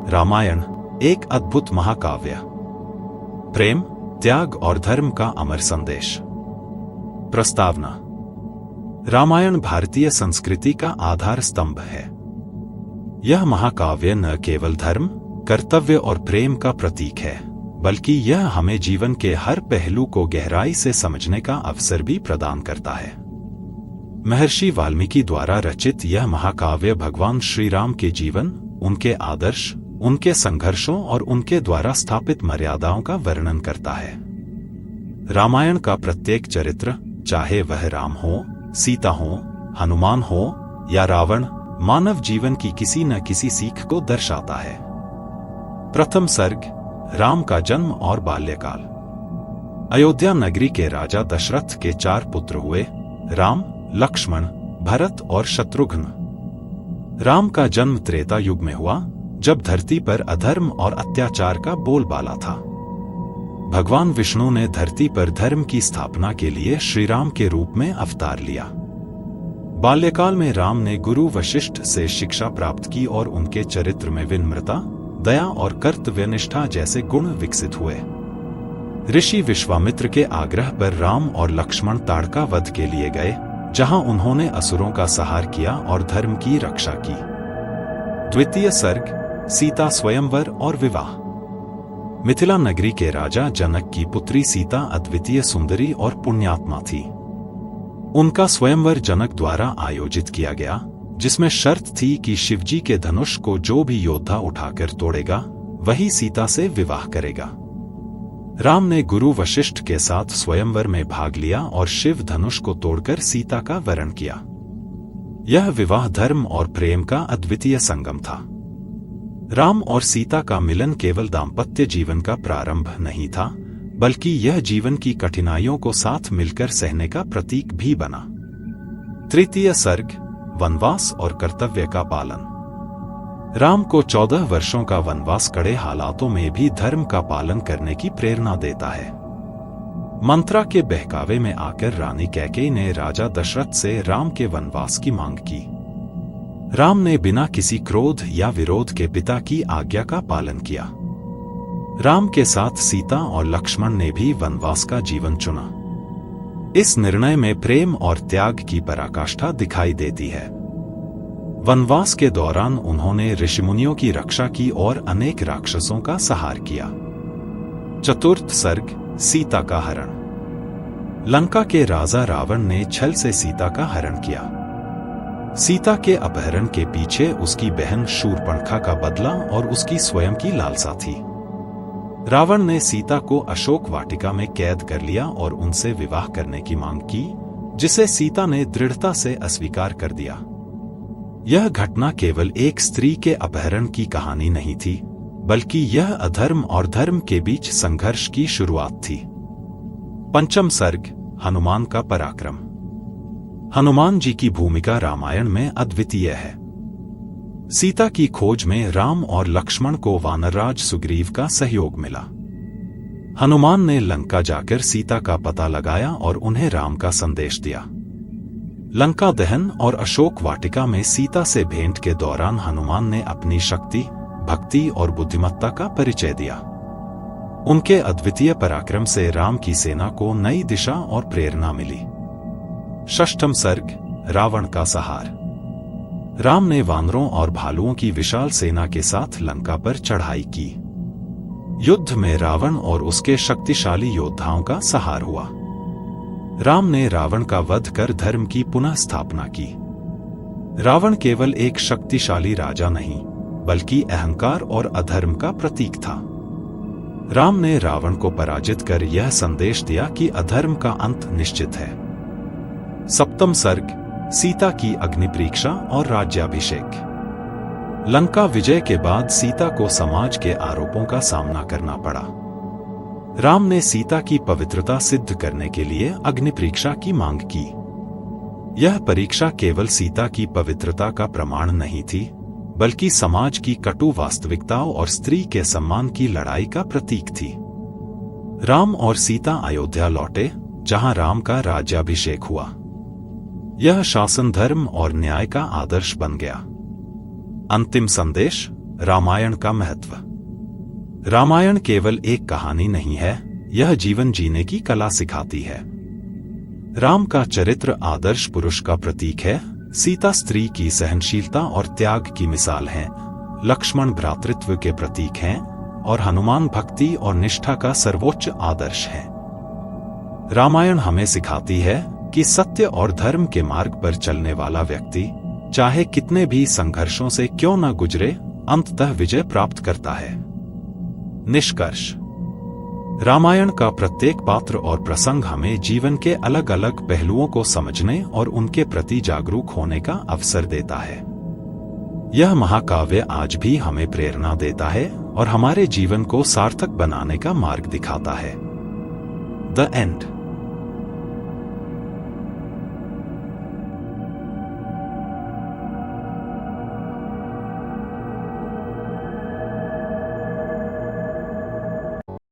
रामायण एक अद्भुत महाकाव्य। प्रेम, त्याग और धर्म का अमर संदेश। प्रस्तावना। रामायण भारतीय संस्कृति का आधार स्तंभ है। यह महाकाव्य न केवल धर्म, कर्तव्य और प्रेम का प्रतीक है, बल्कि यह हमें जीवन के हर पहलू को गहराई से समझने का अवसर भी प्रदान करता है। महर्षि वाल्मीकि द्वारा रचित यह महाकाव्य भगवान श्री राम के जीवन, उनके आदर्श, उनके संघर्षों और उनके द्वारा स्थापित मर्यादाओं का वर्णन करता है। रामायण का प्रत्येक चरित्र, चाहे वह राम हो, सीता हो, हनुमान हो या रावण, मानव जीवन की किसी न किसी सीख को दर्शाता है। प्रथम सर्ग, राम का जन्म और बाल्यकाल। अयोध्या नगरी के राजा दशरथ के 4 पुत्र हुए, राम, लक्ष्मण, भरत और शत्रुघ्न। राम का जन्म त्रेता युग में हुआ, जब धरती पर अधर्म और अत्याचार का बोलबाला था। भगवान विष्णु ने धरती पर धर्म की स्थापना के लिए श्री राम के रूप में अवतार लिया। बाल्यकाल में राम ने गुरु वशिष्ठ से शिक्षा प्राप्त की और उनके चरित्र में विनम्रता, दया और कर्तव्यनिष्ठा जैसे गुण विकसित हुए। ऋषि विश्वामित्र के आग्रह पर राम और लक्ष्मण ताड़का वध के लिए गए, जहां उन्होंने असुरों का संहार किया और धर्म की रक्षा की। द्वितीय सर्ग, सीता स्वयंवर और विवाह। मिथिला नगरी के राजा जनक की पुत्री सीता अद्वितीय सुंदरी और पुण्यात्मा थी। उनका स्वयंवर जनक द्वारा आयोजित किया गया, जिसमें शर्त थी कि शिवजी के धनुष को जो भी योद्धा उठाकर तोड़ेगा, वही सीता से विवाह करेगा। राम ने गुरु वशिष्ठ के साथ स्वयंवर में भाग लिया और शिव धनुष को तोड़कर सीता का वरण किया। यह विवाह धर्म और प्रेम का अद्वितीय संगम था। राम और सीता का मिलन केवल दाम्पत्य जीवन का प्रारंभ नहीं था, बल्कि यह जीवन की कठिनाइयों को साथ मिलकर सहने का प्रतीक भी बना। तृतीय सर्ग, वनवास और कर्तव्य का पालन। राम को 14 वर्षों का वनवास कड़े हालातों में भी धर्म का पालन करने की प्रेरणा देता है। मंत्रा के बहकावे में आकर रानी कैकेयी ने राजा दशरथ से राम के वनवास की मांग की। राम ने बिना किसी क्रोध या विरोध के पिता की आज्ञा का पालन किया। राम के साथ सीता और लक्ष्मण ने भी वनवास का जीवन चुना। इस निर्णय में प्रेम और त्याग की पराकाष्ठा दिखाई देती है। वनवास के दौरान उन्होंने ऋषिमुनियों की रक्षा की और अनेक राक्षसों का संहार किया। चतुर्थ सर्ग, सीता का हरण। लंका के राजा रावण ने छल से सीता का हरण किया। सीता के अपहरण के पीछे उसकी बहन शूर्पणखा का बदला और उसकी स्वयं की लालसा थी। रावण ने सीता को अशोक वाटिका में कैद कर लिया और उनसे विवाह करने की मांग की, जिसे सीता ने दृढ़ता से अस्वीकार कर दिया। यह घटना केवल एक स्त्री के अपहरण की कहानी नहीं थी, बल्कि यह अधर्म और धर्म के बीच संघर्ष की शुरुआत थी। पंचम सर्ग, हनुमान का पराक्रम। हनुमान जी की भूमिका रामायण में अद्वितीय है। सीता की खोज में राम और लक्ष्मण को वानरराज सुग्रीव का सहयोग मिला। हनुमान ने लंका जाकर सीता का पता लगाया और उन्हें राम का संदेश दिया। लंका दहन और अशोक वाटिका में सीता से भेंट के दौरान हनुमान ने अपनी शक्ति, भक्ति और बुद्धिमत्ता का परिचय दिया। उनके अद्वितीय पराक्रम से राम की सेना को नई दिशा और प्रेरणा मिली। षष्ठम सर्ग, रावण का संहार। राम ने वानरों और भालुओं की विशाल सेना के साथ लंका पर चढ़ाई की। युद्ध में रावण और उसके शक्तिशाली योद्धाओं का संहार हुआ। राम ने रावण का वध कर धर्म की पुनः स्थापना की। रावण केवल एक शक्तिशाली राजा नहीं, बल्कि अहंकार और अधर्म का प्रतीक था। राम ने रावण को पराजित कर यह संदेश दिया कि अधर्म का अंत निश्चित है। सप्तम सर्ग, सीता की अग्नि परीक्षा और राज्याभिषेक। लंका विजय के बाद सीता को समाज के आरोपों का सामना करना पड़ा। राम ने सीता की पवित्रता सिद्ध करने के लिए अग्नि परीक्षा की मांग की। यह परीक्षा केवल सीता की पवित्रता का प्रमाण नहीं थी, बल्कि समाज की कटु वास्तविकताओं और स्त्री के सम्मान की लड़ाई का प्रतीक थी। राम और सीता अयोध्या लौटे, जहां राम का राज्याभिषेक हुआ। यह शासन धर्म और न्याय का आदर्श बन गया। अंतिम संदेश, रामायण का महत्व। रामायण केवल एक कहानी नहीं है, यह जीवन जीने की कला सिखाती है। राम का चरित्र आदर्श पुरुष का प्रतीक है, सीता स्त्री की सहनशीलता और त्याग की मिसाल है, लक्ष्मण भ्रातृत्व के प्रतीक हैं और हनुमान भक्ति और निष्ठा का सर्वोच्च आदर्श है। रामायण हमें सिखाती है कि सत्य और धर्म के मार्ग पर चलने वाला व्यक्ति चाहे कितने भी संघर्षों से क्यों न गुजरे, अंततः विजय प्राप्त करता है। निष्कर्ष, रामायण का प्रत्येक पात्र और प्रसंग हमें जीवन के अलग अलग पहलुओं को समझने और उनके प्रति जागरूक होने का अवसर देता है। यह महाकाव्य आज भी हमें प्रेरणा देता है और हमारे जीवन को सार्थक बनाने का मार्ग दिखाता है। The end.